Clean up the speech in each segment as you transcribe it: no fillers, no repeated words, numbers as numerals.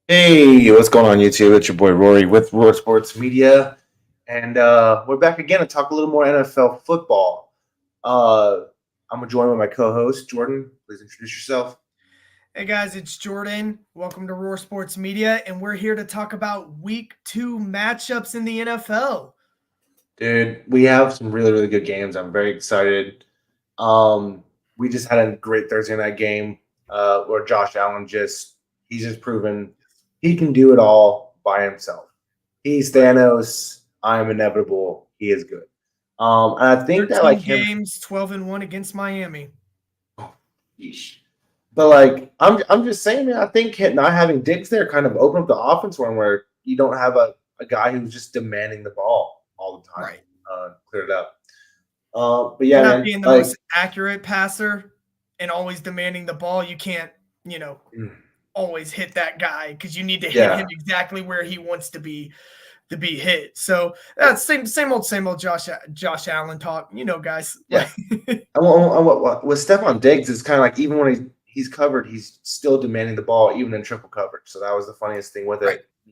Hey, what's going on YouTube? It's your boy Rory with Roar Sports Media, and we're back again to talk a little more NFL football. Uh, I'm joined with my co-host Jordan. Please introduce yourself. Hey guys, it's Jordan. Welcome to Roar Sports Media, and we're here to talk about week two matchups in the NFL. Dude, we have some really good games. I'm very excited. We just had a great Thursday night game where Josh Allen he's just proven he can do it all by himself. He's Right. Thanos. I'm inevitable. He is good. And I think that like 13 him. games, 12-1 against Miami. Yeesh. But like I'm just saying, man. I think not having Diggs there kind of opened up the offense for him, where you don't have a guy who's just demanding the ball all the time. Right. Clear it up. But And yeah, not man. being the Like, most accurate passer and always demanding the ball, you can't, you know, mm, always hit that guy because you need to hit him yeah, exactly where he wants to be hit. So that's same old Josh Allen talk, guys. yeah. Like With Stephon Diggs, it's kind of like even when he's covered, he's still demanding the ball, even in triple coverage. So that was the funniest thing with right. it. I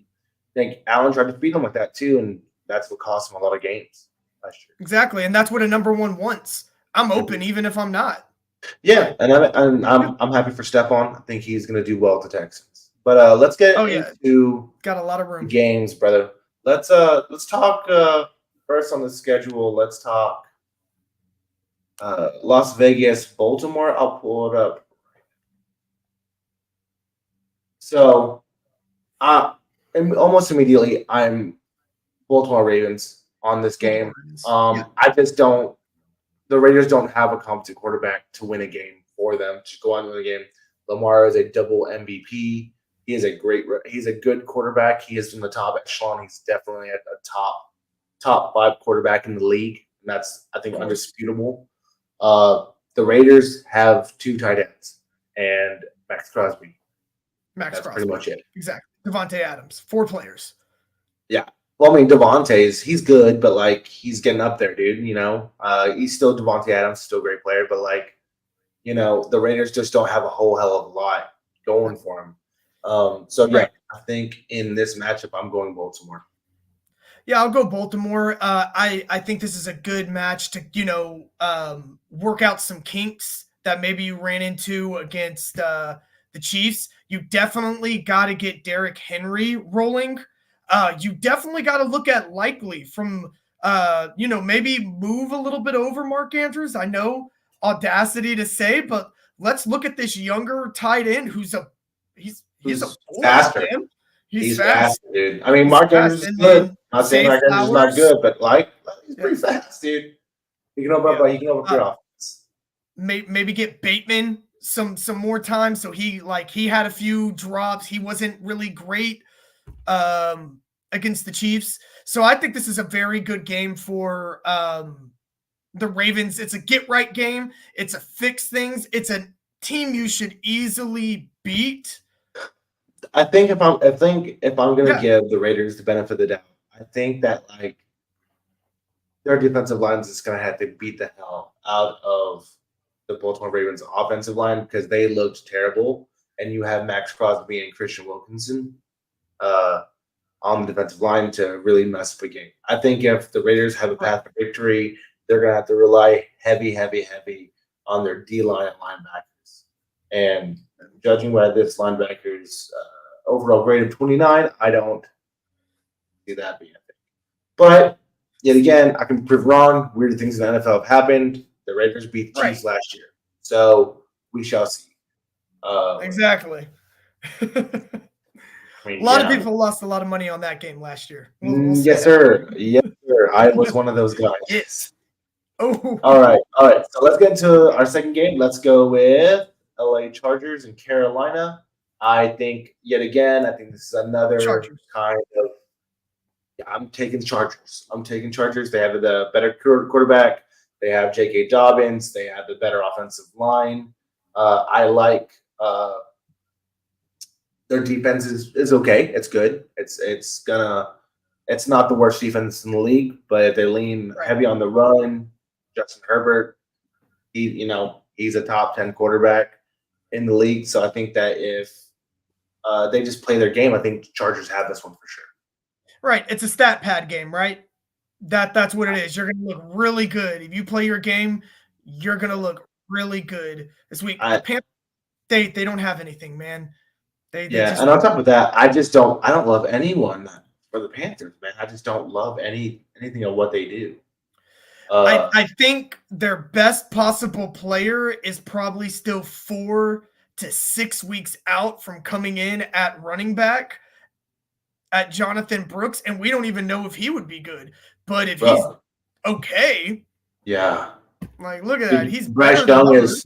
think Allen tried to feed him with that too, and that's what cost him a lot of games last Exactly. And that's what a number one wants. I'm year. open even if I'm not. Yeah, Like, and I'm and yeah. I'm I'm happy for Stephon. I think he's going to do well with the Texans. But let's Oh get yeah. into Got a lot of the room. games, brother. Let's talk first on the schedule. Let's talk Las Vegas, Baltimore. I'll pull it up. So, uh, almost immediately, I'm Baltimore Ravens on this game. Baltimore Ravens. Yeah. I just don't. The Raiders don't have a competent quarterback to win a game for them to go on to the game. Lamar is a double MVP. He's a good quarterback. He is in the top echelon. He's definitely a top five quarterback in the league. And that's, I think, Of course. undisputable. The Raiders have two tight ends and Max Crosby. Max That's pretty Crosby. much it. Exactly. Devontae Adams. Four players. Yeah. Well, I mean, Devontae's he's good, but like he's getting up there, dude. He's still Devontae Adams, still a great player, but like the Raiders just don't have a whole hell of a lot going for them. So yeah, Right. I think in this matchup, I'm going Baltimore. Yeah, I'll go Baltimore. I think this is a good match to work out some kinks that maybe you ran into against the Chiefs. You definitely got to get Derrick Henry rolling. You definitely got to look at Likely from maybe move a little bit over Mark Andrews. I know audacity to say, but let's look at this younger tight end he's a Who's force, faster? man. He's He's fast. faster, dude. I mean, He's Mark fast. Andrews is And good. then Not saying Zay Mark Andrews is not Flowers. good, but like he's Yeah. pretty fast, dude. Yeah. He can open up Uh, your offense. maybe get Bateman some more time. So he had a few drops. He wasn't really great against the Chiefs. So I think this is a very good game for the Ravens. It's a get right game. It's a fix things. It's a team you should easily beat. If I'm gonna Yeah. give the Raiders the benefit of the doubt, I think that like their defensive line is just gonna have to beat the hell out of the Baltimore Ravens offensive line because they looked terrible. And you have Max Crosby and Christian Wilkinson uh, on the defensive line to really mess up a game. I think if the Raiders have a Right. path to victory, they're gonna have to rely heavy on their D line and linebackers. And judging by this linebacker's overall grade of 29, I don't see that being a thing. But yet again, I can prove wrong. Weird things in the NFL have happened. The Raiders beat the Right. Chiefs last year, so we shall see. Uh, Exactly. I A mean, lot of yeah, people lost a lot of money on that game last year. We'll say yes, that. sir. Yes, sir. I was one of those guys. Yes. Oh, All right. So let's get into our second game. Let's go with LA Chargers and Carolina. I think yet again, I think this is another Chargers. kind of. Yeah, I'm taking Chargers. I'm taking Chargers. They have the better quarterback. They have J.K. Dobbins. They have the better offensive line. I like their defense is okay. It's good. It's not the worst defense in the league, but if they lean Right. heavy on the run, Justin Herbert, he's a top 10 quarterback in the league. So I think that if they just play their game. I think Chargers have this one for sure. Right. It's a stat pad game, right? That's what it is. You're gonna look really good. If you play your game, you're gonna look really good this week. The I Panthers, they don't have anything, man. They Yeah, just and on top of that, I don't love anyone for the Panthers, man. I just don't love anything of what they do. I think their best possible player is probably still 4 to 6 weeks out from coming in at running back at Jonathan Brooks, and we don't even know if he would be good. But if he's Bro, okay, yeah, like look at that. dude, He's better than others.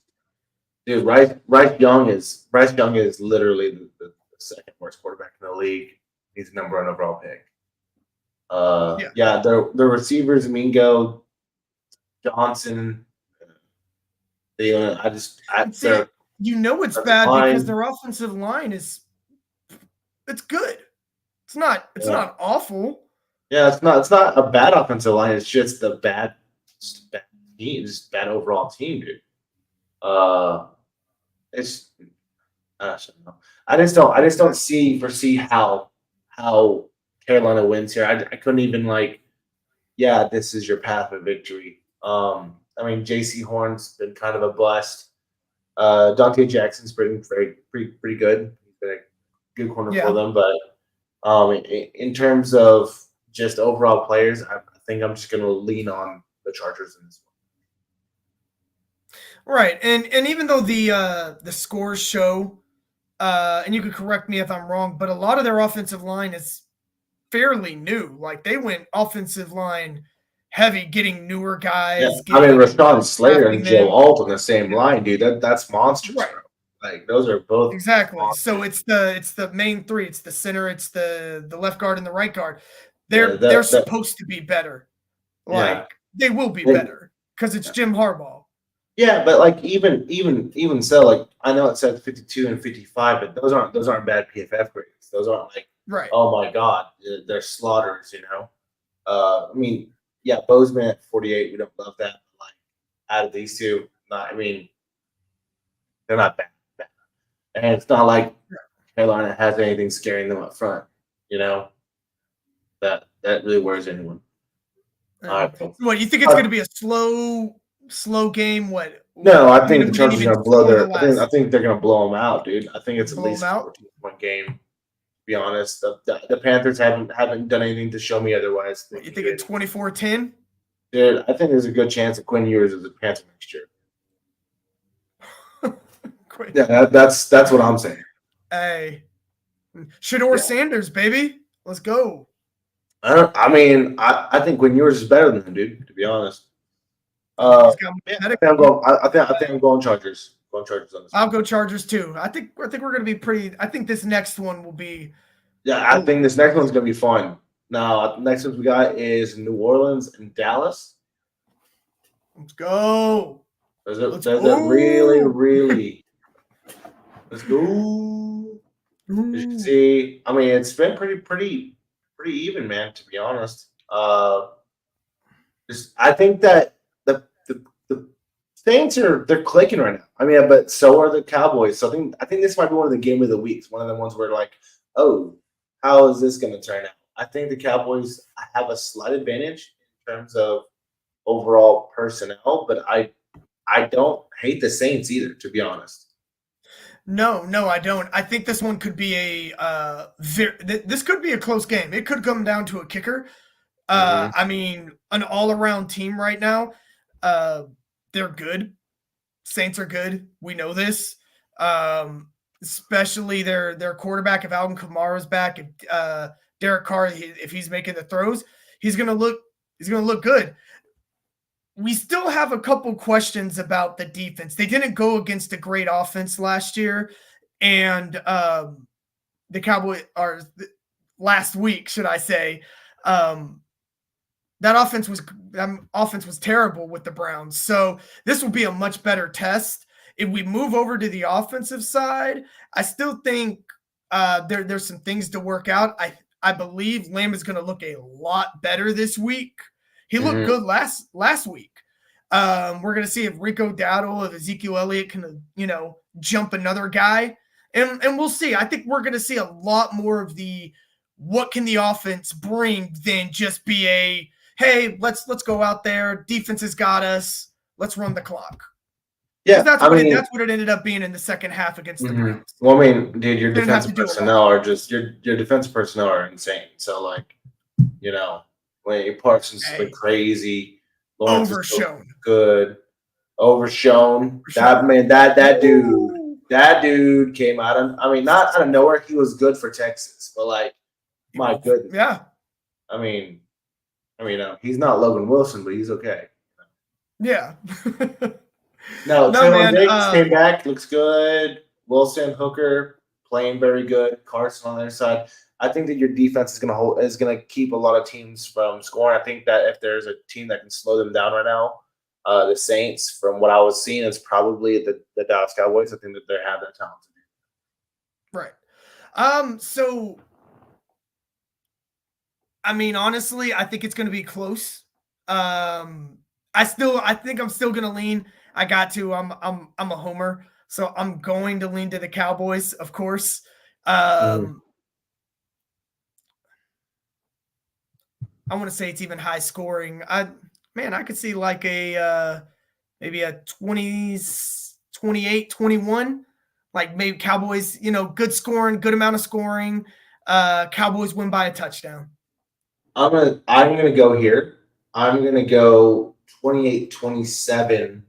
Bryce Young is literally the second worst quarterback in the league. He's the number 1 overall pick. Yeah, the receivers, Mingo, Johnson. See, They're you know it's That's bad because fine. their offensive line it's good. It's not Yeah. awful. Yeah, it's not a bad offensive line. It's just the bad team, just bad overall team, dude. It's I don't know. I just don't foresee how Carolina wins here. I couldn't even yeah, this is your path of victory. I mean, J.C. Horn's been kind of a bust. Dante Jackson's pretty good. He's been a good corner Yeah. for them, but in terms of just overall players, I think I'm just going to lean on the Chargers in this one. Right. And even though the scores show and you can correct me if I'm wrong, but a lot of their offensive line is fairly new. Like they went offensive line heavy, getting newer guys. Yeah, I mean, Rashawn Slater drafting and Joe them. Alt on the same line, dude. That's monsters, Right. bro. Like those are both Exactly. monsters. So it's the main three. It's the center. It's the left guard and the right guard. Yeah, They're supposed to be better. Like Yeah. they will be They- better because it's Jim Harbaugh. Yeah, but like even so, like I know it says 52 and 55, but those aren't bad PFF grades. Those aren't like, Right. oh my god, they're slaughters, you know. I mean, yeah, Bozeman at 48, we don't love that. But like out of these two, I mean, they're not bad. And it's not like Carolina has anything scaring them up front, you know. That really worries anyone. All right. What you think it's going to be a slow game? What? No, I think mean, the Chargers are going to blow score their. the I last- think they're going to blow them out, dude. I think it's at Blow 'em least a out? 14-point game. To be honest, the Panthers haven't done anything to show me otherwise. You think it's 24-10? Dude, I think there's a good chance that Quinn Ewers is a Panther next year. Quick. Yeah, that's what I'm saying. Hey, Shador Sanders, baby, let's go. I think Quinn Ewers is better than him, dude. To be honest. He's got I think I'm going Chargers. Going Chargers on this. I'll go Chargers too. I think we're going to be pretty. I think this next one will be. Yeah, I think this next one's going to be fun. Now, the next one we got is New Orleans and Dallas. Let's go. Those are Let's really, go. really. Let's go. As you can see, I mean, it's been pretty even, man. To be honest, I think that the Saints they're clicking right now. I mean, but so are the Cowboys. So I think this might be one of the game of the weeks. One of the ones where like, oh, how is this going to turn out? I think the Cowboys have a slight advantage in terms of overall personnel, but I don't hate the Saints either, to be honest. No, I don't. I think this one could be this could be a close game. It could come down to a kicker. I mean, an all-around team right now. They're good. Saints are good. We know this. Especially their quarterback. If Alvin Kamara's back, if Derek Carr, if he's making the throws, he's gonna look good. We still have a couple questions about the defense. They didn't go against a great offense last year, and the Cowboys are last week, should I say? That offense was terrible with the Browns. So this will be a much better test. If we move over to the offensive side, I still think there's some things to work out. I believe Lamb is going to look a lot better this week. He looked good last week. We're going to see if Rico Dowdle, if Ezekiel Elliott can, jump another guy. And we'll see. I think we're going to see a lot more of the what can the offense bring than just be a hey, let's go out there. Defense has got us. Let's run the clock. Because Yeah, I mean, that's what it ended up being in the second half against the Browns. well, I mean, dude, your They didn't have to defensive do a lot. personnel are just your defensive personnel are insane. So like, you know, when Parsons has been Hey, crazy, Lawrence is still overshown. good, overshown. That Overshown. man, that dude, Ooh. that dude came out of. I mean, not out of nowhere. He was good for Texas, but like, my goodness. Yeah. I mean, he's not Logan Wilson, but he's okay. Yeah. No, No, Traylon man. Diggs came back, looks good. Wilson, Hooker playing very good. Carson on the other side. I think that your defense is gonna keep a lot of teams from scoring. I think that if there's a team that can slow them down right now, the Saints, from what I was seeing, is probably the Dallas Cowboys. I think that they have that talent. Right. So I mean, honestly, I think it's gonna be close. I think I'm still gonna lean. I got to. I'm a homer, so I'm going to lean to the Cowboys, of course. I want to say it's even high scoring. I could see like a maybe a 20s, 28, 21. Like maybe Cowboys, good scoring, good amount of scoring. Cowboys win by a touchdown. I'm gonna go here. I'm gonna go 28-27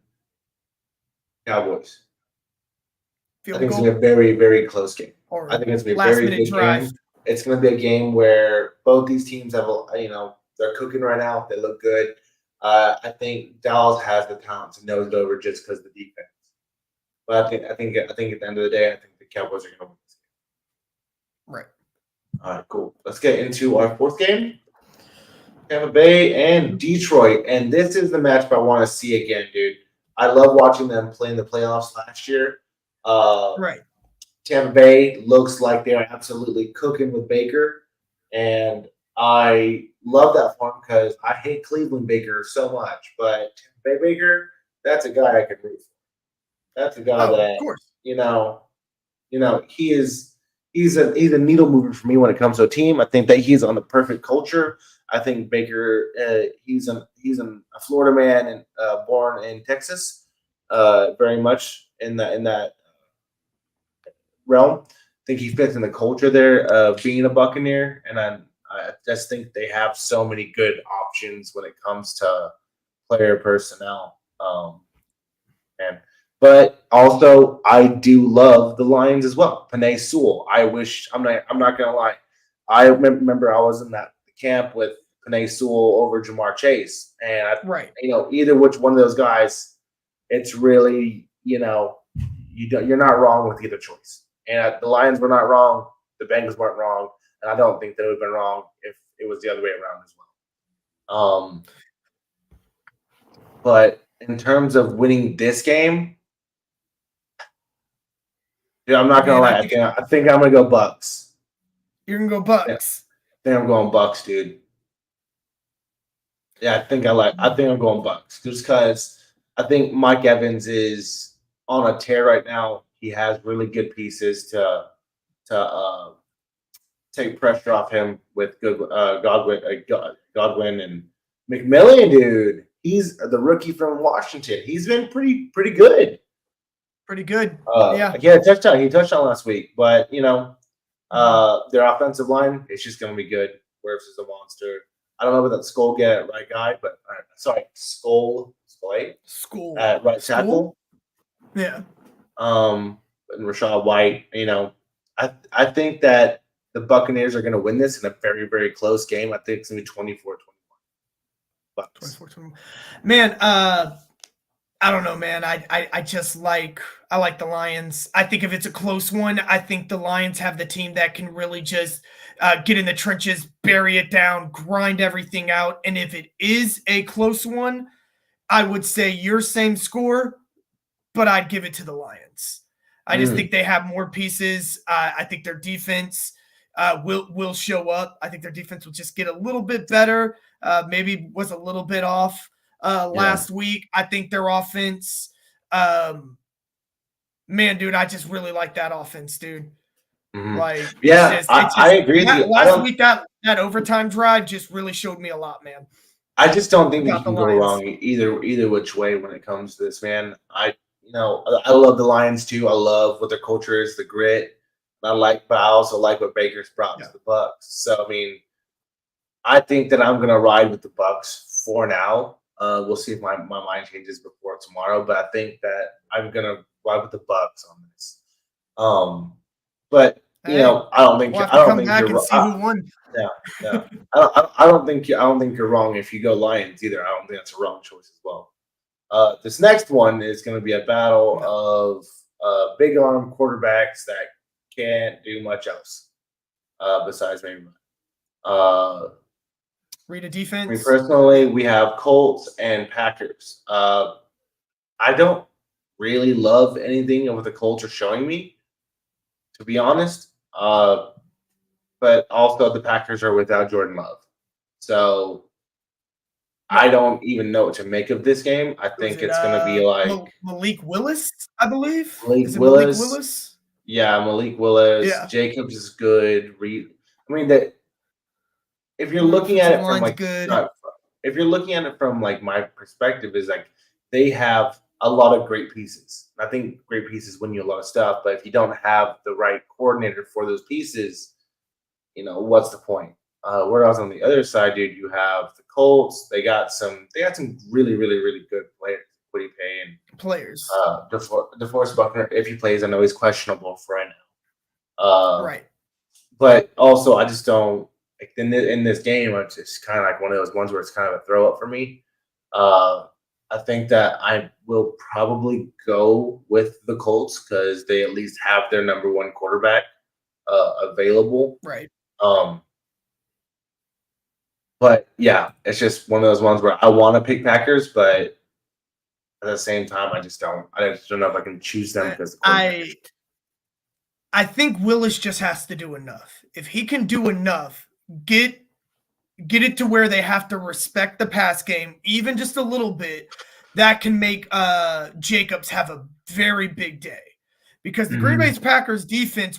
Cowboys. I think it's gonna be a very, very close game. I think it's gonna be a very good game. It's gonna be a game where both these teams have, they're cooking right now. They look good. I think Dallas has the talent to nose it over just because of the defense. But I think at the end of the day, I think the Cowboys are gonna win this game. Right. All right, cool. Let's get into our fourth game. Tampa Bay and Detroit. And this is the matchup I want to see again, dude. I love watching them play in the playoffs last year. Right. Tampa Bay looks like they're absolutely cooking with Baker. And I love that for him because I hate Cleveland Baker so much. But Tampa Bay Baker, that's a guy I can root for. That's a guy Of that, course. he's a needle mover for me when it comes to a team. I think that he's on the perfect culture. I think Baker, he's a Florida man and born in Texas, very much in that realm. I think he fits in the culture there of being a Buccaneer, and I just think they have so many good options when it comes to player personnel. But also I do love the Lions as well. Penei Sewell. I'm not gonna lie. I remember I was in that camp with Penei Sewell over Jamar Chase, and either which one of those guys, it's really you're not wrong with either choice. And the Lions were not wrong, the Bengals weren't wrong, and I don't think they would have been wrong if it was the other way around as well. But in terms of winning this game, dude, I'm not gonna lie. I think I'm gonna go Bucks. You're gonna go Bucks. I think I'm going Bucks, dude. Yeah, I think I'm going Bucks just because I think Mike Evans is on a tear right now. He has really good pieces to take pressure off him with good Godwin and McMillan, dude. He's the rookie from Washington. He's been pretty good. Pretty good. Yeah. He had a touchdown. He touched on last week, but their offensive line, it's just gonna be good. Wirfs is a monster. I don't know about that Skull get right guy, but Skull at right tackle. Yeah. And Rachaad White. I think that the Buccaneers are going to win this in a very, very close game. I think it's going to be 24-21. Bucks. 24-21. Man, I don't know, man. I just like the Lions. I think if it's a close one, I think the Lions have the team that can really just get in the trenches, bury it down, grind everything out. And if it is a close one, I would say your same score, but I'd give it to the Lions. I just think they have more pieces. I think their defense will show up. I think their defense will just get a little bit better. Maybe was a little bit off last week. I think their offense, man, dude, I just really like that offense, dude. Mhm. Like, Yeah, it's I just agree with you. last week that overtime drive just really showed me a lot, man. I just don't think that you About the can go Lions. wrong either which way when it comes to this, man. I love the Lions too. I love what their culture is, the grit. But I also like what Baker's brought Yeah. to the Bucks. So I mean, I think that I'm gonna ride with the Bucks for now. We'll see if my mind changes before tomorrow, but I think that I'm gonna ride with the Bucks on this. But Hey, I don't think we'll have I to don't come think back and you're. see who won. Yeah, yeah. I don't think you're wrong if you go Lions either. I don't think that's a wrong choice as well. This next one is going to be a battle No. of big arm quarterbacks that can't do much else besides maybe. Read a Me defense. personally, we have Colts and Packers. I don't really love anything of what the Colts are showing me, to be honest. But also the Packers are without Jordan Love, so I Right. don't even know what to make of this game. I Was think it it's going to be like Malik Willis, I believe? Malik Is it Malik Willis. Willis? Yeah, Malik Willis. Yeah. Jacobs is good. I mean that if you're looking at Offensive it from line's like good. not, if you're looking at it from like my perspective is like they have a lot of great pieces. I think great pieces win you a lot of stuff, but if you don't have the right coordinator for those pieces, what's the point? Whereas on the other side, dude, you have the Colts. They got some really, really, really good players. What do you pay and Players. DeForest Buckner, if he plays, I know he's questionable for right now. Right. But also, I just don't like in this game. It's just kind of like one of those ones where it's kind of a throw up for me. Uh, I think that I will probably go with the Colts because they at least have their number one quarterback available. Right. But yeah, it's just one of those ones where I want to pick Packers, but at the same time, I just don't. I just don't know if I can choose them because the quarterback. I think Willis just has to do enough. If he can do enough, get it to where they have to respect the pass game, even just a little bit, that can make Jacobs have a very big day. Because the Green Bay Packers defense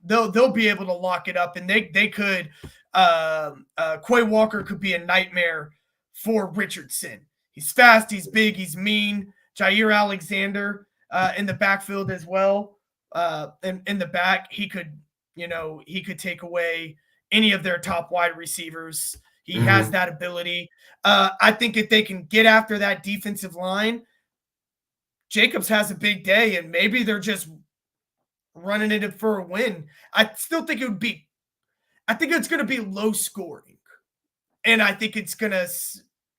they'll be able to lock it up, and they could Quay Walker could be a nightmare for Richardson. He's fast, he's big, he's mean. Jair Alexander in the backfield as well. In the back, he could take away any of their top wide receivers. He has that ability. I think if they can get after that defensive line, Jacobs has a big day, and maybe they're just running it for a win. I still think I think it's going to be low scoring, and I think it's going to,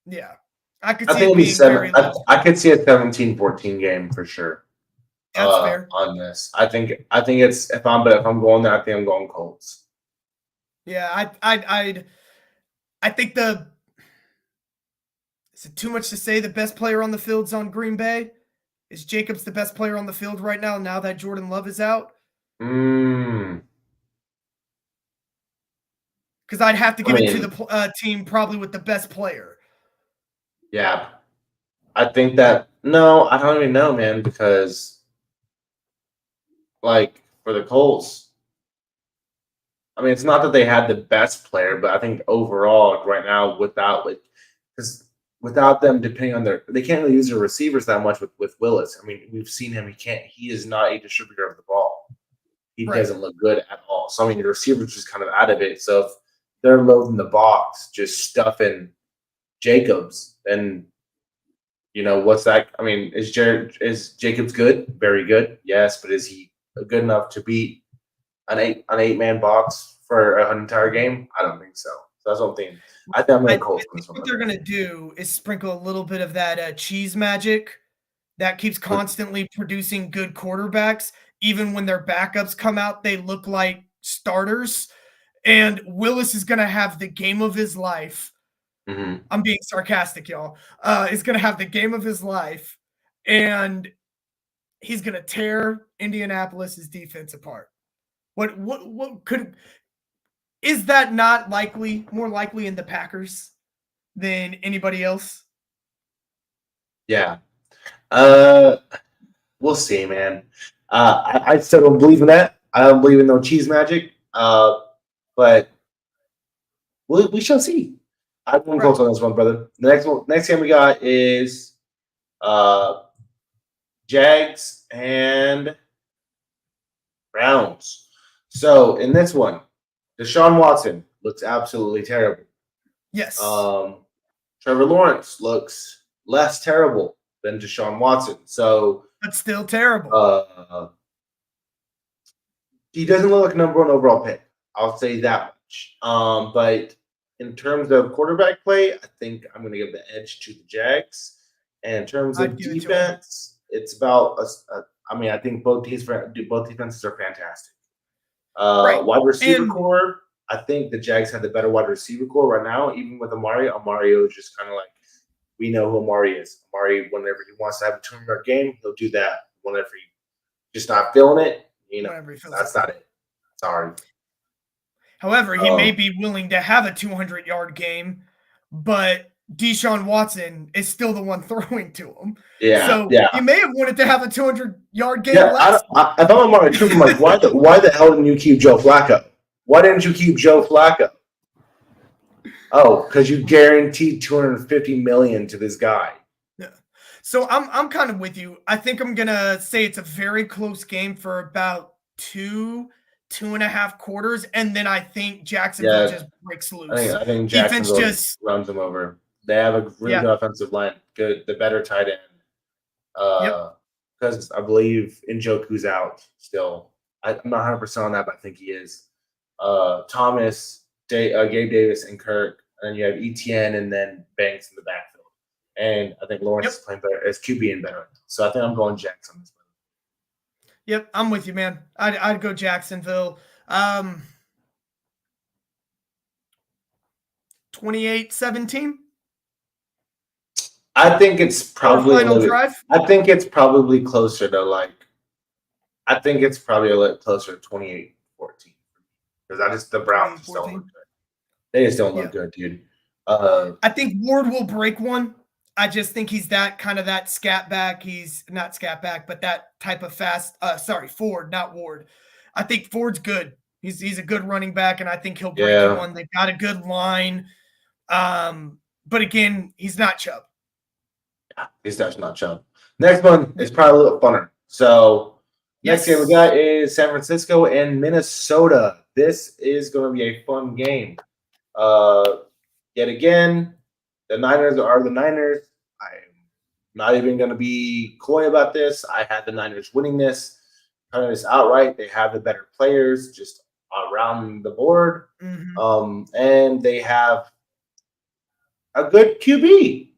yeah, I could I see think it it'll be being very 7. low. I could see a 17-14 game for sure. That's fair. On this. I think it's if I'm going there, I think I'm going Colts. Yeah, I think is it too much to say the best player on the field's on Green Bay? Is Jacobs the best player on the field right now that Jordan Love is out? Because I'd have to give it to the team probably with the best player. Yeah. I think that no, I don't even know, man, because like for the Colts, I mean, it's not that they had the best player, but I think overall, right now, without them depending on they can't really use their receivers that much with Willis. I mean, we've seen him; he is not a distributor of the ball. He doesn't look good at all. So I mean, the receivers just kind of out of it. So if they're loading the box, just stuffing Jacobs, then what's that? I mean, is Jacobs good? Very good, yes, but is he good enough to beat an 8-man box for an entire game? I don't think so. So that's what I'm thinking. I think I'm going to Colts on this one. What they're going to do is sprinkle a little bit of that cheese magic that keeps constantly producing good quarterbacks. Even when their backups come out, they look like starters. And Willis is going to have the game of his life. I'm being sarcastic, y'all. Is going to have the game of his life, and he's going to tear Indianapolis's defense apart. What is that not more likely in the Packers than anybody else? Yeah. We'll see, man. I still don't believe in that. I don't believe in no cheese magic. But we shall see. I'm going close on this one, brother. The next game we got is Jags and Browns. So in this one, Deshaun Watson looks absolutely terrible. Yes. Trevor Lawrence looks less terrible than Deshaun Watson. So, but still terrible. He doesn't look like number one overall pick. I'll say that much. But in terms of quarterback play, I think I'm going to give the edge to the Jags. And in terms of defense, it's about I think both defenses are fantastic. Wide receiver core, I think the Jags have the better wide receiver core right now. Even with Amari, Amari is just kind of like, we know who Amari is. Amari, whenever he wants to have a 200-yard game, he'll do that. Whenever he just not feeling it, that's not it. Sorry. However, he may be willing to have a 200-yard game, but Deshaun Watson is still the one throwing to him. So you may have wanted to have a 200-yard game. If I'm Amari Cooper, I'm like, why the hell didn't you keep Joe Flacco? Why didn't you keep Joe Flacco? Oh, because you guaranteed $250 million to this guy. Yeah. So I'm kind of with you. I think I'm gonna say it's a very close game for about 2.5 quarters, and then I think Jacksonville just breaks loose. I think Jacksonville just runs them over. They have a really good offensive line, the better tight end. Because I believe Njoku's out still. I'm not 100% on that, but I think he is. Thomas, Gabe Davis, and Kirk, and then you have Etienne, and then Banks in the backfield. And I think Lawrence is playing better as QB and better. So I think I'm going Jags on this one. Yep, I'm with you, man. I'd go Jacksonville. 28-17. I think it's probably I think it's probably closer to I think it's probably a little closer to 28-14 because the Browns just don't look good. They just don't look good, dude. I think Ward will break one. I just think he's that scat back. He's not scat back, but that type of fast. Ford, not Ward. I think Ford's good. He's a good running back, and I think he'll break one. They've got a good line. But again, he's not Chubb. Yeah, he's not Chubb. Next one is probably a little funner. So next game we got is San Francisco and Minnesota. This is going to be a fun game. Yet again, the Niners are the Niners. I'm not even going to be coy about this. I had the Niners winning this. Kind of just outright. They have the better players just around the board. Mm-hmm. And they have a good QB.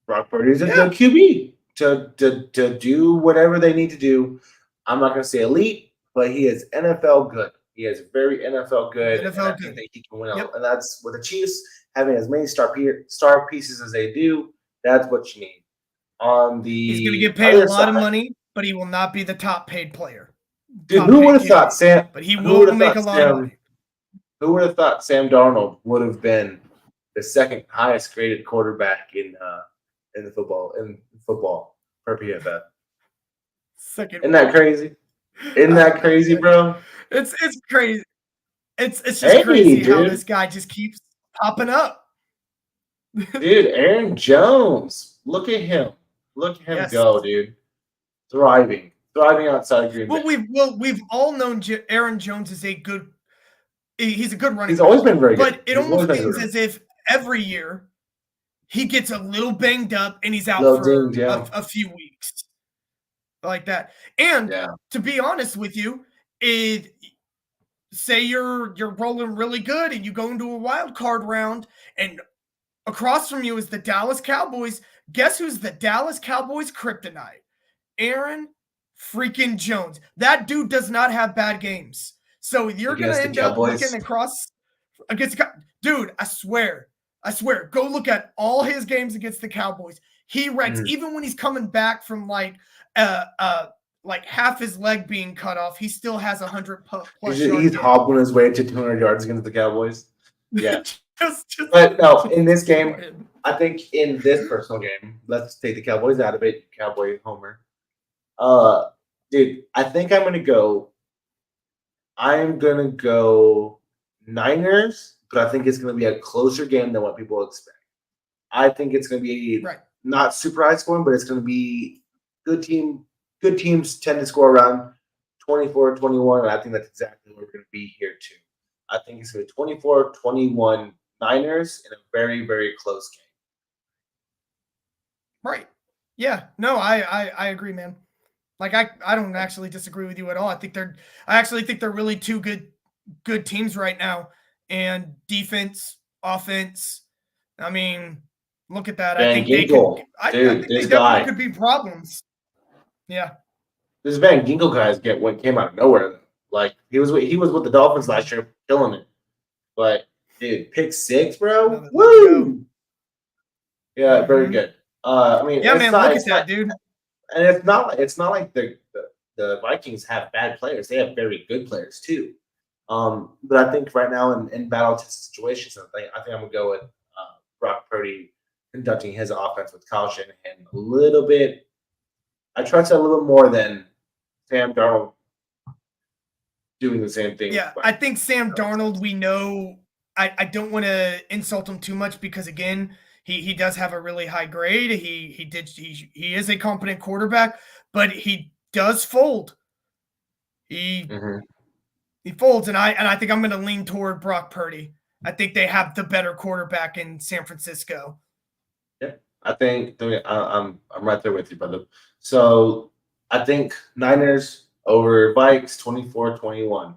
Brock Purdy's a good QB to do whatever they need to do. I'm not going to say elite, but he is NFL good. He is very NFL good. And I think that he can win out. And that's with the Chiefs having as many star pieces as they do. That's what you need. He's going to get paid a lot of money, but he will not be the top paid player. Dude, who would have thought Sam? But he will make a lot of money. Who would have thought Sam Darnold would have been the second highest graded quarterback in football per PFF? Isn't that crazy? Isn't that crazy, bro? It's crazy. It's just crazy how this guy just keeps popping up. Dude, Aaron Jones. Look at him. Look at him go, dude. Thriving outside of Green Bay. We've all known Aaron Jones is he's a good running back. He's always been very good. But it almost seems as if every year he gets a little banged up and he's out for a few weeks. Like that. And to be honest with you, say you're rolling really good and you go into a wild card round and across from you is the Dallas Cowboys. Guess who's the Dallas Cowboys kryptonite? Aaron freaking Jones. That dude does not have bad games. So you're going to end up looking across against dude, I swear, go look at all his games against the Cowboys. He wrecks even when he's coming back from like half his leg being cut off. He still has 100 plus. He's hobbling his way to 200 yards against the Cowboys. Yeah. But no, in this game, I think in this personal game, let's take the Cowboys out of it. Cowboy homer. Dude, I think I'm gonna go. I am gonna go Niners, but I think it's gonna be a closer game than what people expect. I think it's gonna be Right. not super high scoring, but it's gonna be good team. Good teams tend to score around 24-21, and I think that's exactly what we're gonna be here too. I think it's gonna be 24-21 Niners in a very, very close game. Right. Yeah. No, I agree, man. Like I don't actually disagree with you at all. I actually think they're really two good teams right now. And defense, offense. I mean, look at that. I Van think they could Ginkel, I dude, think they this definitely guy, could be problems. Yeah. this Van Ginkel guys get what came out of nowhere. Like he was with the Dolphins last year, killing it. But dude, pick six, bro. Let's go. Woo! Yeah, very Hmm. good. I mean, Yeah, it's man, not, look at it's not, that, dude. and it's not like the Vikings have bad players. They have very good players too. But I think right now in battle tested situations, I think I'm gonna go with Brock Purdy conducting his offense with Kyle Shanahan a little bit. I trust it a little bit more than Sam Darnold doing the same thing with Yeah, the I Vikings. think Sam Darnold, we know I don't want to insult him too much because again, he does have a really high grade. He is a competent quarterback, but he does fold. He Mhm. he folds, and I think I'm going to lean toward Brock Purdy. I think they have the better quarterback in San Francisco. Yeah, I'm right there with you, brother. So I think Niners over Vikes 24-21.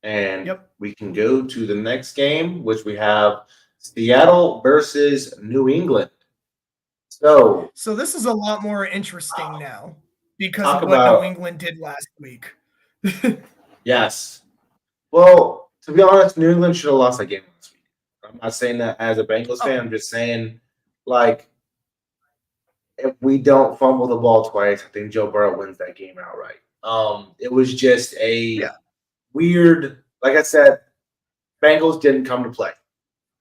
And Yep. we can go to the next game, which we have Seattle versus New England. So So this is a lot more interesting now because talk of what New about England did last week. yes. Well, to be honest, New England should have lost that game last week. I'm not saying that as a Bengals Oh, fan. I'm just saying, like, if we don't fumble the ball twice, I think Joe Burrow wins that game outright. It was just a yeah. weird, like I said, Bengals didn't come to play.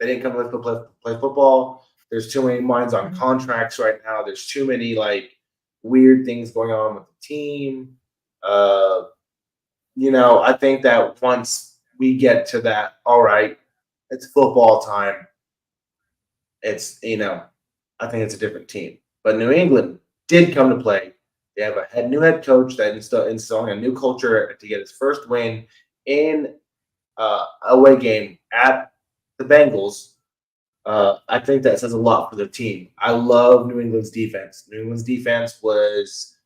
They didn't come to play football. There's too many minds on Mhm. contracts right now. There's too many like weird things going on with the team. Uh, I think that once we get to that, all right, it's football time. It's I think it's a different team. But New England did come to play. They have a new head coach that installing a new culture to get his first win in away game at the Bengals. I think that says a lot for their team. I love New England's defense. New England's defense was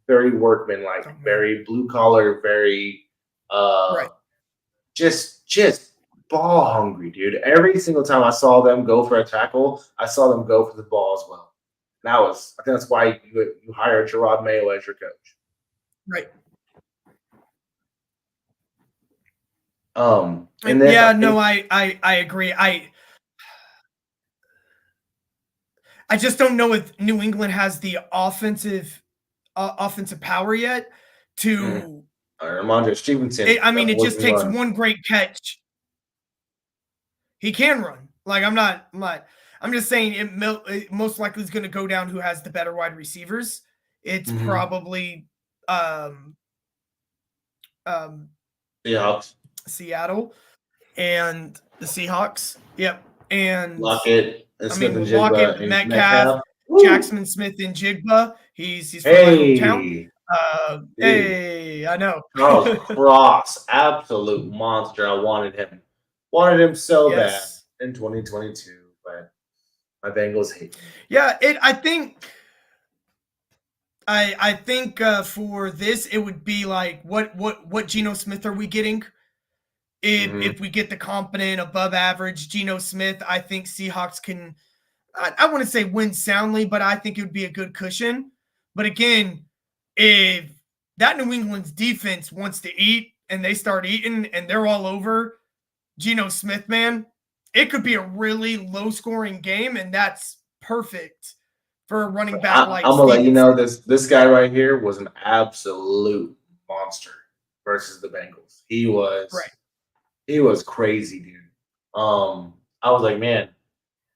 very workmanlike, Oh, man. very blue collar, very uh, Right. just ball hungry, dude. Every single time I saw them go for a tackle, I saw them go for the ball as well. I think that's why you hired Gerard Mayo as your coach. Right. And then I Yeah, think no, I agree. I just don't know if New England has the offensive power yet mm, to Ramondre Stevenson I mean, it just wasn't takes run. one great catch. He can run. Like I'm just saying it most likely is going to go down who has the better wide receivers. It's Mm-hmm. probably um um Seahawks, Seattle and the Seahawks. Yep. And Lockett, and I Smith and mean Lockett, Jigba and Metcalf, Metcalf. Woo! Jackson Smith and Jigba. He's from my hometown. Hey, dude. Hey, I know. Charles Cross, absolute monster. I wanted him so bad Yes. in 2022, but my Bengals hate him. Yeah, I think for this it would be like what Geno Smith are we getting? Hmm. If we get the competent above average Geno Smith, I think Seahawks can I wouldn't say win soundly, but I think it would be a good cushion. But again, if that New England's defense wants to eat and they start eating and they're all over Geno Smith, man, it could be a really low scoring game, and that's perfect for a running back like I'm gonna let you know Stevenson. this guy right here was an absolute monster versus the Bengals. Right. He was crazy, dude. I was like, man,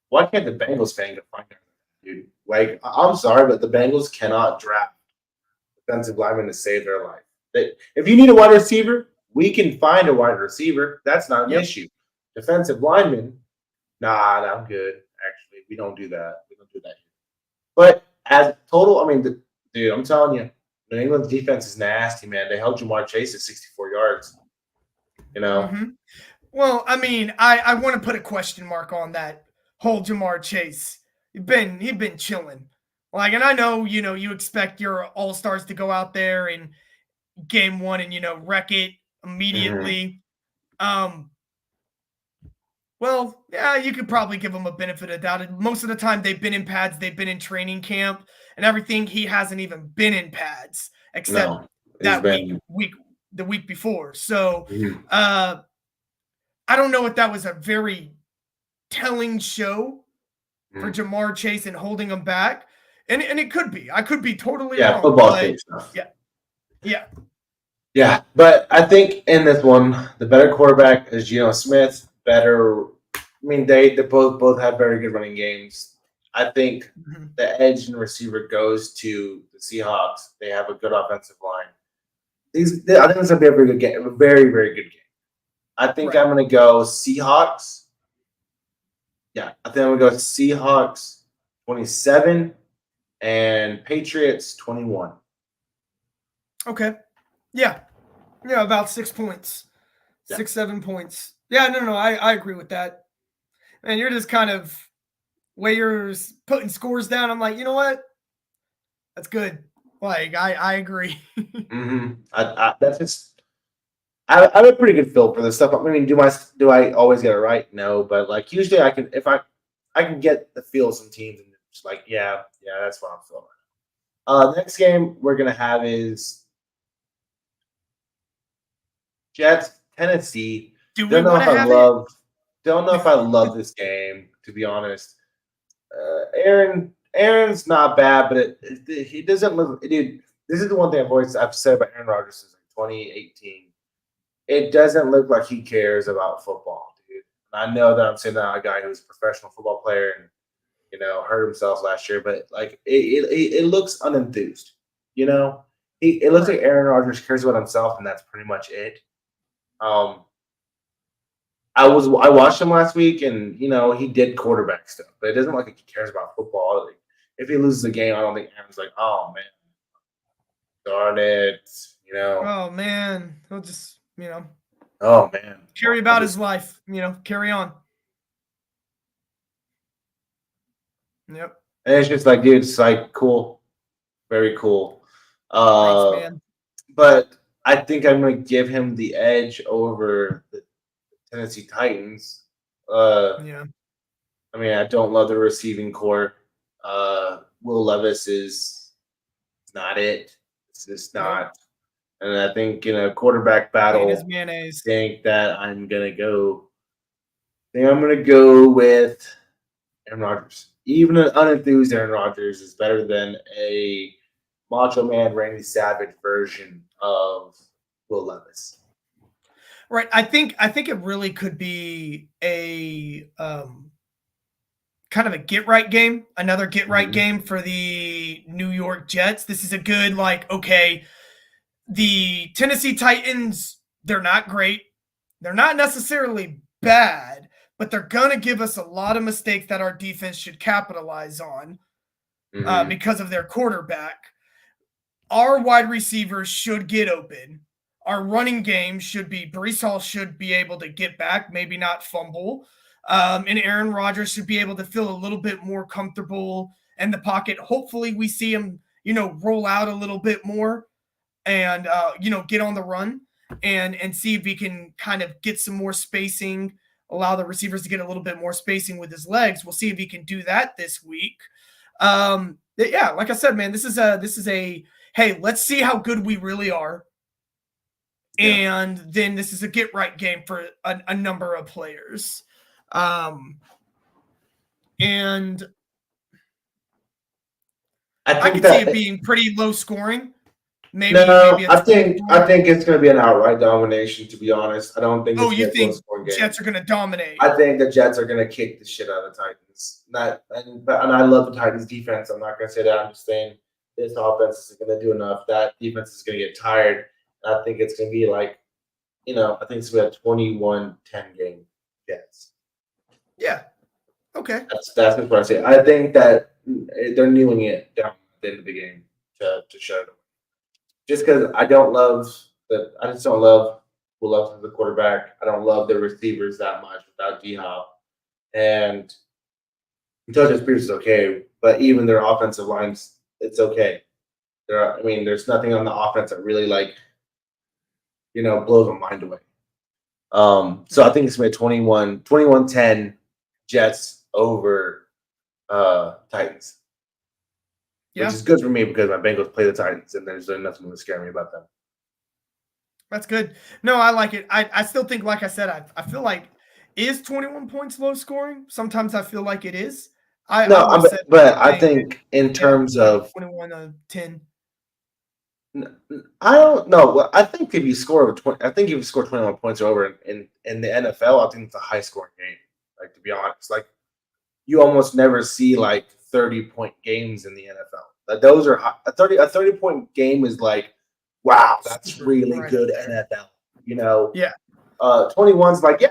why can't the Bengals fan get find out, dude? Like, I'm sorry, but the Bengals cannot draft defensive linemen to save their life. If you need a wide receiver, we can find a wide receiver. That's not an Yep. issue. Defensive linemen, nah, I'm good. Actually, we don't do that. We don't do that. But as total, I mean, dude, I'm telling you, New England's defense is nasty, man. They held Jamar Chase at 64 yards. You know, Mhm. Well, I mean, I want to put a question mark on that whole Jamar Chase. He's been chilling. Like, and I know, you expect your all-stars to go out there in game one and, wreck it immediately. Well, yeah, you could probably give him a benefit of doubt. And most of the time they've been in pads, they've been in training camp and everything. He hasn't even been in pads except no, it's that been the week before. So mhm. I don't know if that was a very telling show for Mhm. Jamar Chase and holding him back. And it could be. I could be totally Yeah, wrong. football But state stuff. yeah. Yeah, but I think in this one, the better quarterback is Geno Smith. Better, I mean, they both have very good running games. I think Mhm. the edge and receiver goes to the Seahawks. They have a good offensive line. I think it's gonna be a very good game, a very very good game. I think Right. I'm gonna go Seahawks. Yeah, I think I'm gonna go Seahawks 27 and Patriots 21. Okay. Yeah. Yeah, about 6 points. Yeah. 6, 7 points. Yeah, no, I agree with that. And you're just kind of way you're putting scores down. I'm like, you know what? That's good. Like, I agree. That's just I have a pretty good feel for this stuff. I mean, do I always get it right? No, but like usually I can if I can get the feel of some teams and just like yeah, that's what I'm feeling. Next game we're gonna have is Jets Tennessee. Do we Don't know want if to I have it? don't know if I love this game to be honest. Aaron's not bad, but he doesn't look. Dude, this is the one thing I've said about Aaron Rodgers since like 2018. It doesn't look like he cares about football, dude. And I know that I'm saying that a guy who's a professional football player and hurt himself last year, but like it looks unenthused. You know, it looks like Right. Aaron Rodgers cares about himself, and that's pretty much it. Um, I watched him last week, and he did quarterback stuff, but it doesn't look like he cares about football. Like, if he loses the game, I don't think Aaron's like, oh man, darn it, Oh man. He'll just, oh man, carry about his life, carry on. Yep. and it's just like, dude, it's like cool, very cool. Thanks, Uh, man. but I think I'm gonna give him the edge over the Tennessee Titans. Yeah. I mean, I don't love the receiving core. Will Levis is not it. It's just not. And I think in a quarterback Plain as battle, mayonnaise. think that I'm gonna go. I think I'm gonna go with Aaron Rodgers. Even an unenthused Aaron Rodgers is better than a Macho Man Randy Savage version of Will Levis. Right. I think it really could be a kind of a get right game, another get right Mhm. game for the New York Jets. This is a good, like, okay, the Tennessee Titans, they're not great. They're not necessarily bad, but they're going to give us a lot of mistakes that our defense should capitalize on Mhm. because of their quarterback. Our wide receivers should get open. Our running game should be Brees Hall should be able to get back, maybe not fumble. And Aaron Rodgers should be able to feel a little bit more comfortable in the pocket. Hopefully, we see him, roll out a little bit more and get on the run and see if he can kind of get some more spacing, allow the receivers to get a little bit more spacing with his legs. We'll see if he can do that this week. Yeah, like I said, man, this is a hey, let's see how good we really are. Yeah. And then this is a get right game for a number of players. And I could see it being pretty low scoring. Maybe I think it's going to be an outright domination. To be honest, I don't think. Oh, it's you think low-scoring game. Jets are going to dominate? I think the Jets are going to kick the shit out of the Titans. And I love the Titans defense. I'm not going to say that. I'm just saying this offense is going to do enough. That defense is going to get tired. And I think it's going to be like, I think it's going to be a 21-10 game. Yes. Yeah. Okay. That's what I say. I think that they're kneeling it down at the end of the game to show them. Just because I just don't love Will Levis as the quarterback. I don't love the receivers that much without D Hop. And Antonio Spears is okay, but even their offensive lines, it's okay. There's nothing on the offense that really blows my mind away. So I think it's going to be 21-10 Jets over Titans. Yeah. Which is good for me because my Bengals play the Titans and there's nothing to scare me about them. That's good. No, I like it. I still think, like I said, I feel like is 21 points low scoring? Sometimes I feel like it is. I think in terms of 21-10. I don't know. Well, I think if you score over 20, I think if you score 21 points or over in the NFL, I think it's a high scoring game. Like, to be honest, like you almost never see like 30-point games in the NFL. Like, those are high. A 30-point game is like, wow, that's really right good there. NFL. Yeah. 21's like, yeah,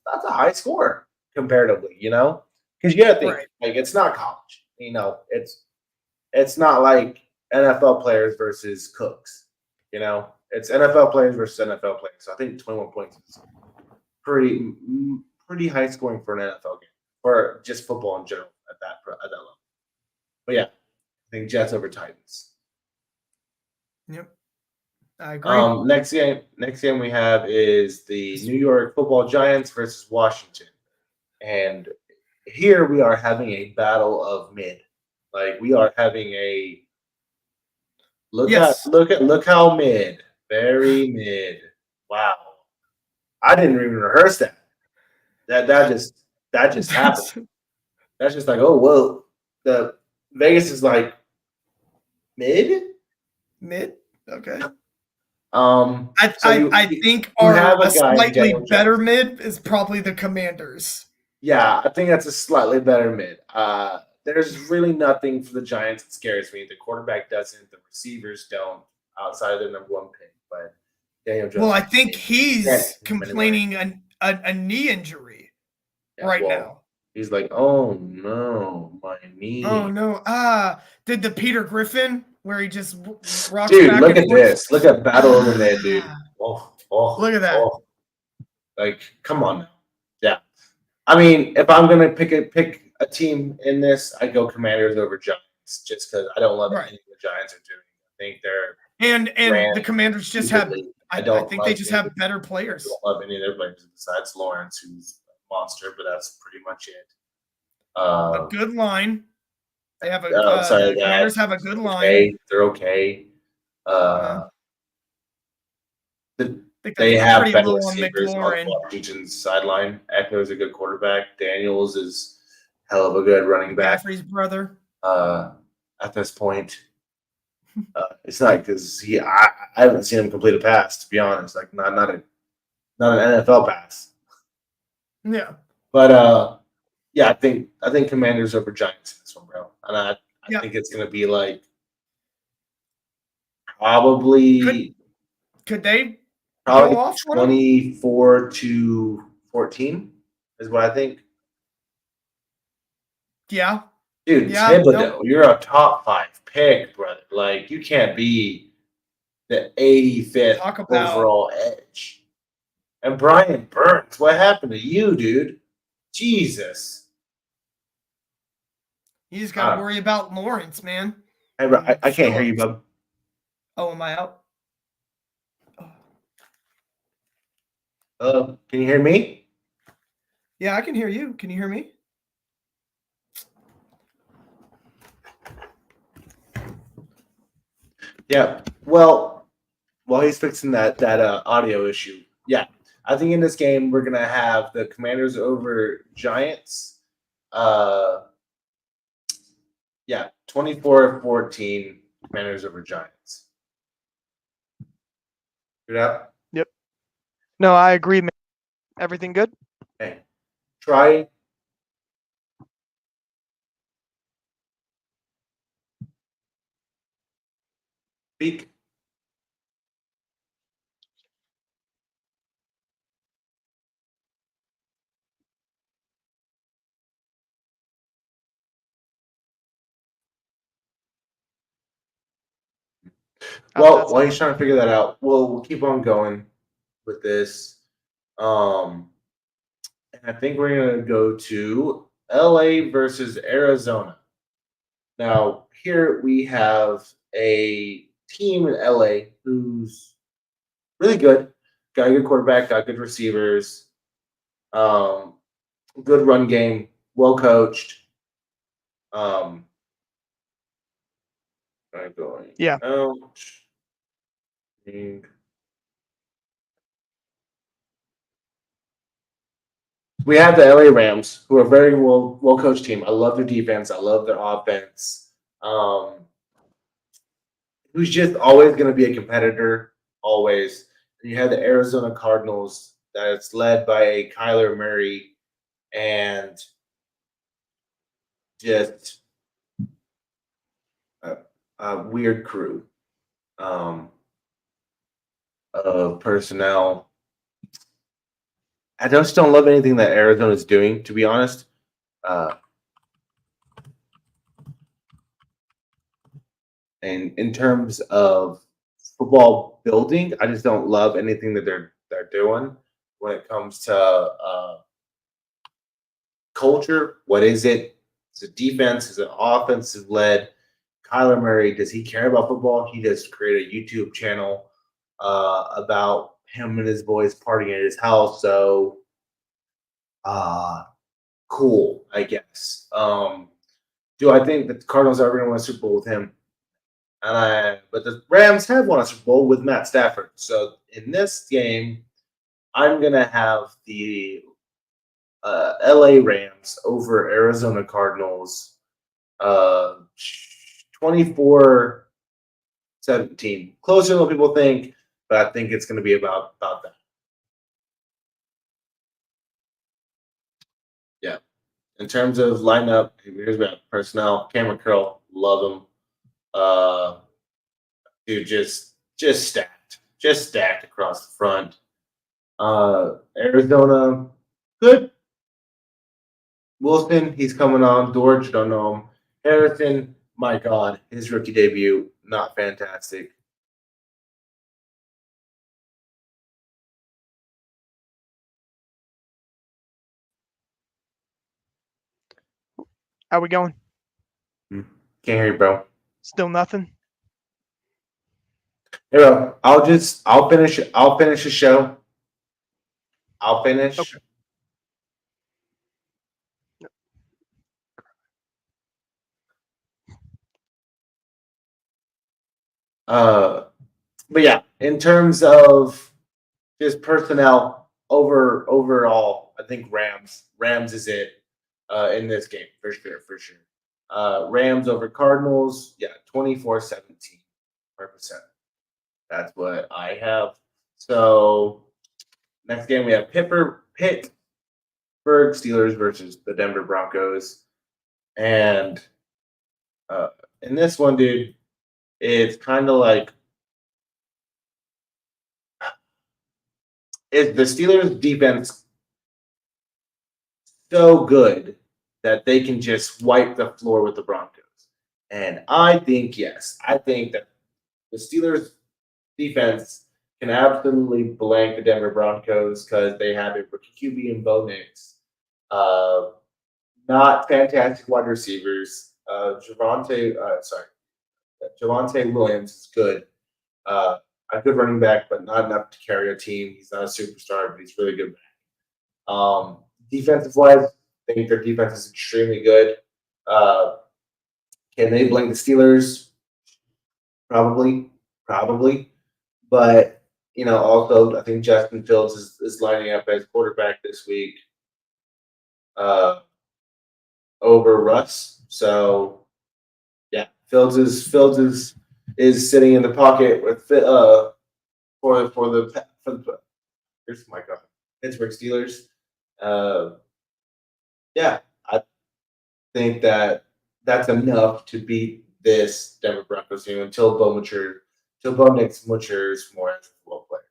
that's a high score comparatively, because you got to think like it's not college, it's not like NFL players versus cooks, it's NFL players versus NFL players. So I think 21 points is pretty high scoring for an NFL game, or just football in general at that level. But yeah, I think Jets over Titans. Yep. I agree. Next game we have is the New York Football Giants versus Washington, and here we are having a battle of mid. Like, we are having a look how mid, very mid. Wow, I didn't even rehearse that. That just happened. That's just like, oh whoa. The Vegas is like mid. Okay. I think a slightly better mid is probably the Commanders. Yeah, I think that's a slightly better mid. There's really nothing for the Giants that scares me. The quarterback doesn't. The receivers don't, outside of their number one pick. But Daniel Jones. Well, I think he's complaining a knee injury now. He's like, oh no, my knee. Oh no. Did the Peter Griffin where he just rocks dude, back look at this. Look at battle over there, dude. Oh, look at that. Oh. Like, come on now. Yeah. I mean, if I'm gonna pick a team in this, I go Commanders over Giants, just because I don't love anything the Giants are doing. I think they're and the Commanders just have. I think they just have better players. I don't love any of their players besides Lawrence, who's a monster, but that's pretty much it. A good line. They have the Commanders have a good line. They're okay. They have better receivers on Washington's sideline. Eckler's a good quarterback. Daniels is hell of a good running back. Caffrey's brother. At this point, it's not because I haven't seen him complete a pass, to be honest. Like, not an NFL pass. Yeah. But yeah, I think Commanders over Giants in this one, bro. And I think it's gonna be like probably could they probably 24-14 is what I think. Yeah. Dude, Thibodeau, you're a top 5 pick, brother. Like, you can't be the 85th overall edge. And Brian Burns, what happened to you, dude? Jesus. You just got to worry about Lawrence, man. Hey, bro, I can't hear you, bub. Oh, am I out? Can you hear me? Yeah, I can hear you. Can you hear me? Yeah. Well, while he's fixing that audio issue, yeah, I think in this game we're gonna have the Commanders over Giants. Yeah, 24-14, Commanders over Giants. Good out? Yep. No, I agree, man. Everything good? Hey, try. Speak. Well, while he's trying to figure that out, we'll keep on going with this. And I think we're gonna go to LA versus Arizona. Now, here we have a team in LA who's really good, got a good quarterback, got good receivers, um, good run game, well coached. I'm going Yeah. out. And we have the LA Rams, who are a very well coached team. I love their defense. I love their offense. Who's just always going to be a competitor, always. And you have the Arizona Cardinals that's led by a Kyler Murray and just a weird crew of personnel. I just don't love anything that Arizona is doing, to be honest. And in terms of football building, I just don't love anything that they're doing when it comes to culture. What is it? Is it defense? Is it offensive led? Kyler Murray, does he care about football? He just created a YouTube channel about him and his boys partying at his house. So, cool, I guess. Do I think that the Cardinals are ever going to win a Super Bowl with him? But the Rams have won a Super Bowl with Matt Stafford. So in this game, I'm gonna have the LA Rams over Arizona Cardinals, 24-17. Closer than what people think, but I think it's gonna be about that. Yeah. In terms of lineup, here's about personnel. Cameron Curl, love him. Dude, just stacked across the front. Arizona, good. Wilson, he's coming on. George, don't know him. Harrison, my God, his rookie debut, not fantastic. How we going? Can't hear you, bro. Still nothing? Hey, bro, I'll finish the show. I'll finish. Okay. But yeah, in terms of just personnel overall, I think Rams is it in this game for sure. Rams over Cardinals, yeah, 24-17, 100%. That's what I have. So next game we have Pittsburgh Steelers versus the Denver Broncos, and in this one, dude, it's kind of like is the Steelers defense so good that they can just wipe the floor with the Broncos? And I think yes. I think that the Steelers defense can absolutely blank the Denver Broncos because they have a rookie QB in Bo Nix. Not fantastic wide receivers. Javonte Williams is good. A good running back, but not enough to carry a team. He's not a superstar, but he's really good. Defensive wise, I think their defense is extremely good. Can they blank the Steelers? Probably. But also I think Justin Fields is lining up as quarterback this week over Russ. So yeah, Fields is sitting in the pocket with for the here's my God, Pittsburgh Steelers. Yeah, I think that's enough to beat this Denver Broncos team until Bo So Bo Nix matures more as a football player.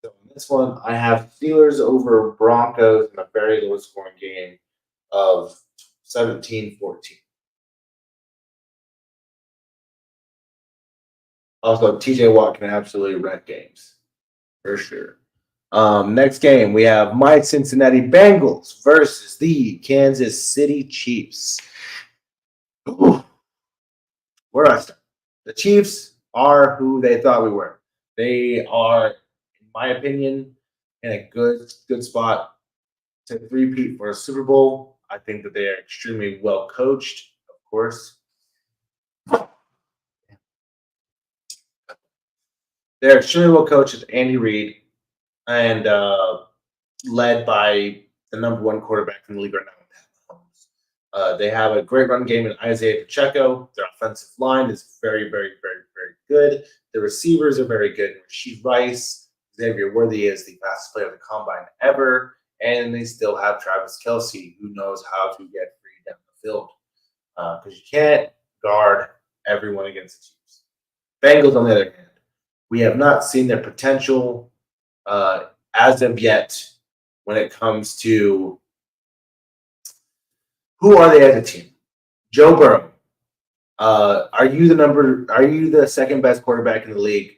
So in this one, I have Steelers over Broncos in a very low scoring game of 17-14. Also, TJ Watt can absolutely wreck games for sure. Next game, we have my Cincinnati Bengals versus the Kansas City Chiefs. Ooh, where do I start? The Chiefs are who they thought we were. They are, in my opinion, in a good spot to repeat for a Super Bowl. I think that they are extremely well coached, of course. They're extremely well coached with Andy Reid and led by the number one quarterback in the league right now, Pat Mahomes. They have a great run game in Isaiah Pacheco. Their offensive line is very, very, very, very good. The receivers are very good. Rasheed Rice, Xavier Worthy is the fastest player of the combine ever. And they still have Travis Kelce, who knows how to get free down the field. Because you can't guard everyone against the Chiefs. Bengals, on the other hand, we have not seen their potential as of yet when it comes to who are they as a team. Joe Burrow, are you the second best quarterback in the league?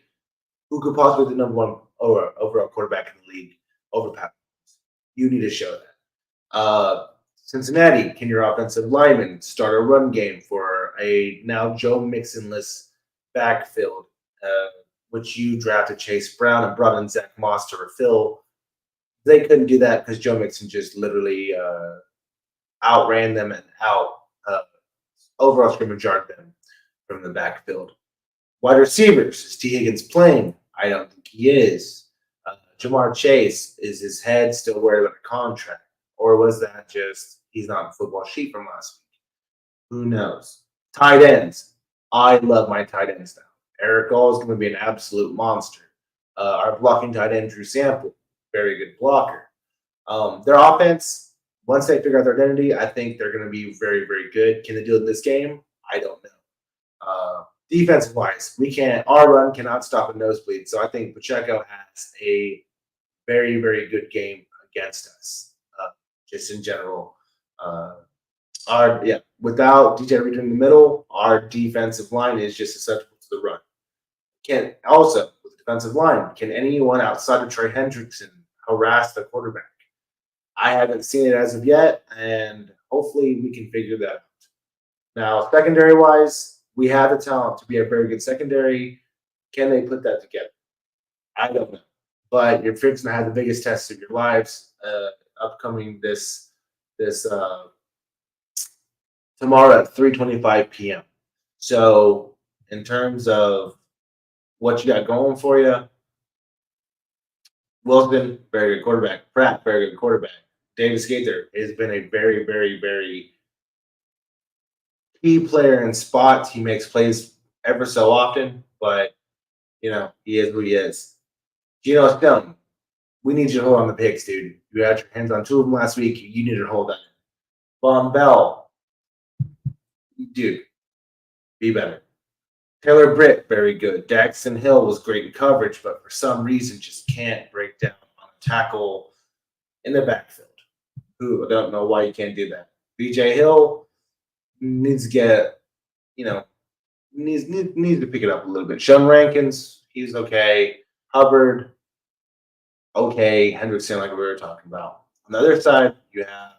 Who could possibly be the number one overall quarterback in the league over Pat Mahomes? You need to show that. Cincinnati, can your offensive lineman start a run game for a now Joe Mixon-less backfield, which you drafted Chase Brown and brought in Zach Moss to refill? They couldn't do that because Joe Mixon just literally outran them and overall scrimmage yard them from the backfield. Wide receivers, is T. Higgins playing? I don't think he is. Jamar Chase, is his head still worried about a contract? Or was that just he's not on the football sheet from last week? Who knows? Tight ends. I love my tight ends now. Eric Gall is going to be an absolute monster. Our blocking tight end, Drew Sample, very good blocker. Their offense, once they figure out their identity, I think they're going to be very, very good. Can they do it in this game? I don't know. Defensive wise, our run cannot stop a nosebleed. So I think Pacheco has a very, very good game against us, just in general. Without DJ Reader in the middle, our defensive line is just susceptible to the run. With the defensive line, can anyone outside of Trey Hendrickson harass the quarterback? I haven't seen it as of yet, and hopefully we can figure that out. Now, secondary-wise, we have the talent to be a very good secondary. Can they put that together? I don't know. But you're fixing to have the biggest test of your lives upcoming this tomorrow at 3:25 p.m. So in terms of what you got going for you, Wilson, very good quarterback. Pratt, very good quarterback. Davis Gaither has been a very, very, very key player in spots. He makes plays ever so often, but he is who he is. Geno Stone, we need you to hold on the picks, dude. You had your hands on two of them last week. You need to hold that. Von Bell, dude, be better. Taylor Britt, very good. Daxton Hill was great in coverage, but for some reason just can't break down on a tackle in the backfield. I don't know why you can't do that. BJ Hill needs to get, needs to pick it up a little bit. Sean Rankins, he's okay. Hubbard, okay. Hendrickson, like we were talking about. On the other side, you have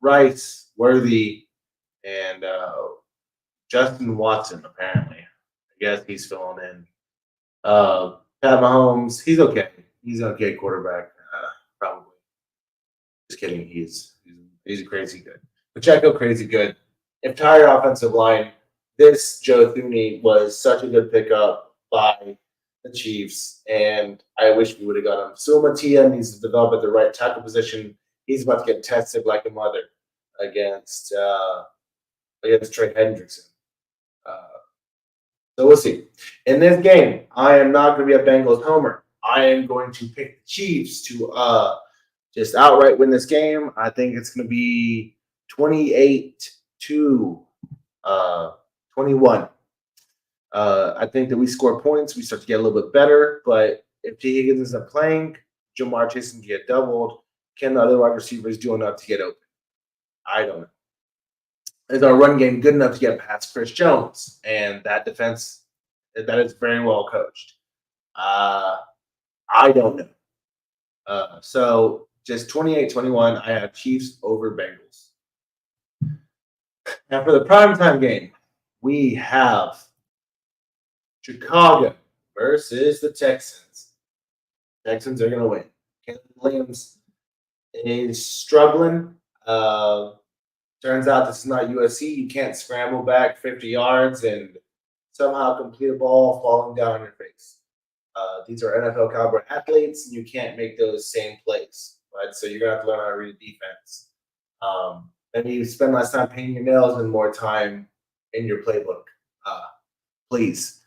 Rice, Worthy, and Justin Watson, apparently. I guess he's filling in. Pat Mahomes, he's okay. He's an okay quarterback, probably. Just kidding. He's crazy good. Pacheco, crazy good. Entire offensive line. This Joe Thuney was such a good pickup by the Chiefs, and I wish we would have got him. Sumatia needs to develop at the right tackle position. He's about to get tested like a mother against Trey Hendrickson. So we'll see. In this game, I am not going to be a Bengals homer. I am going to pick the Chiefs to just outright win this game. I think it's going to be 28-21. I think that we score points, we start to get a little bit better. But if T. Higgins isn't playing, Jamar Chase can get doubled. Can the other wide receivers do enough to get open? I don't know. Is our run game good enough to get past Chris Jones and that defense that is very well coached? I don't know. So just 28-21, I have Chiefs over Bengals. Now for the primetime game, we have Chicago versus the Texans. Texans are going to win. Caleb Williams is struggling. Turns out this is not USC. You can't scramble back 50 yards and somehow complete a ball falling down on your face. These are NFL caliber athletes, and you can't make those same plays, right? So you're gonna have to learn how to read defense. Maybe you spend less time painting your nails and more time in your playbook, please.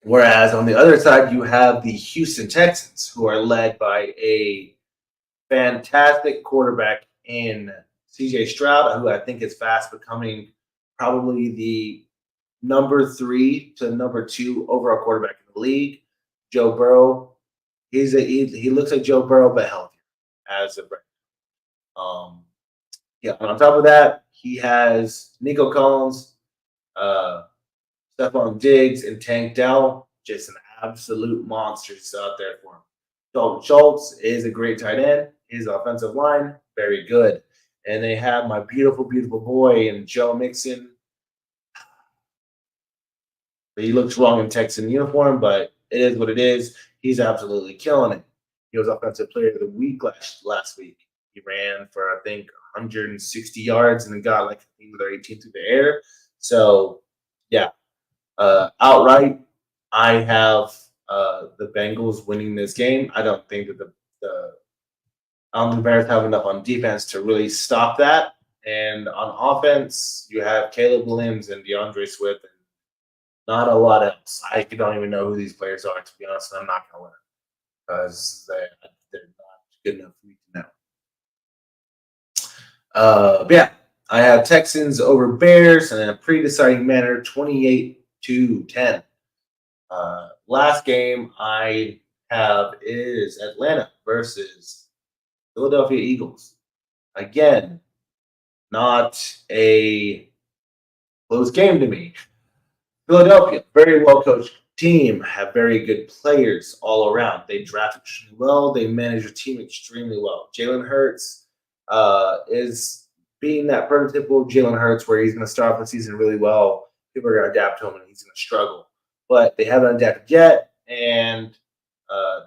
Whereas on the other side, you have the Houston Texans, who are led by a fantastic quarterback in CJ Stroud, who I think is fast becoming probably the number 3 to number 2 overall quarterback in the league. Joe Burrow, he looks like Joe Burrow but healthier as of right now. Yeah, and on top of that, he has Nico Collins, Stephon Diggs, and Tank Dell. Just an absolute monster out there for him. Dalton Schultz is a great tight end. His offensive line, very good. And they have my beautiful, beautiful boy in Joe Mixon. He looks wrong in Texan uniform, but it is what it is. He's absolutely killing it. He was Offensive Player of the Week last week. He ran for, I think, 160 yards and then got like either 18 through the air. So, yeah. Outright, I have the Bengals winning this game. I don't think that the Bears have enough on defense to really stop that. And on offense, you have Caleb Williams and DeAndre Swift, and not a lot else. I don't even know who these players are, to be honest. And I'm not going to learn because they're not good enough for me to know. But yeah, I have Texans over Bears in a pretty deciding manner, 28-10. Last game I have is Atlanta versus Philadelphia Eagles. Again, not a close game to me. Philadelphia, very well coached team, have very good players all around. They draft extremely well. They manage their team extremely well. Jalen Hurts is being that prototypical Jalen Hurts where he's going to start off the season really well. People are going to adapt to him and he's going to struggle. But they haven't adapted yet, and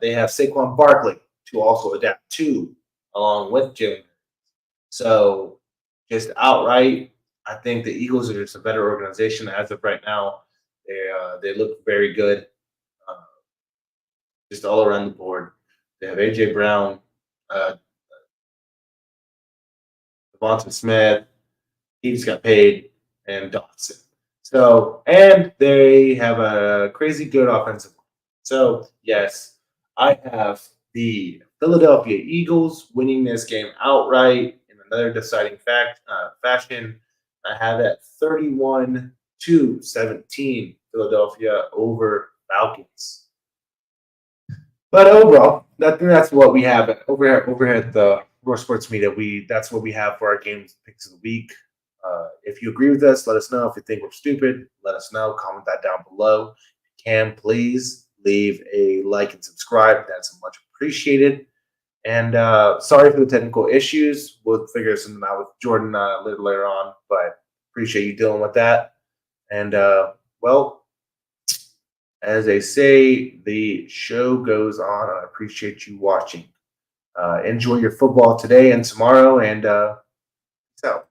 they have Saquon Barkley to also adapt to, along with Jalen Hurts. So just outright, I think the Eagles are just a better organization as of right now. They look very good, just all around the board. They have AJ Brown, Devonta Smith. He just got paid, and Dotson. So, and they have a crazy good offensive line. So, yes, I have the Philadelphia Eagles winning this game outright in another deciding fashion. I have it 31-17 Philadelphia over Falcons. But overall, I think that's what we have over at the Roar Sports Media. That's what we have for our games picks of the week. If you agree with us, let us know. If you think we're stupid, let us know. Comment that down below. If you can, please leave a like and subscribe. That's much appreciated. And sorry for the technical issues. We'll figure something out with Jordan a little later on, but appreciate you dealing with that. And, well, as they say, the show goes on. I appreciate you watching. Enjoy your football today and tomorrow, and peace out.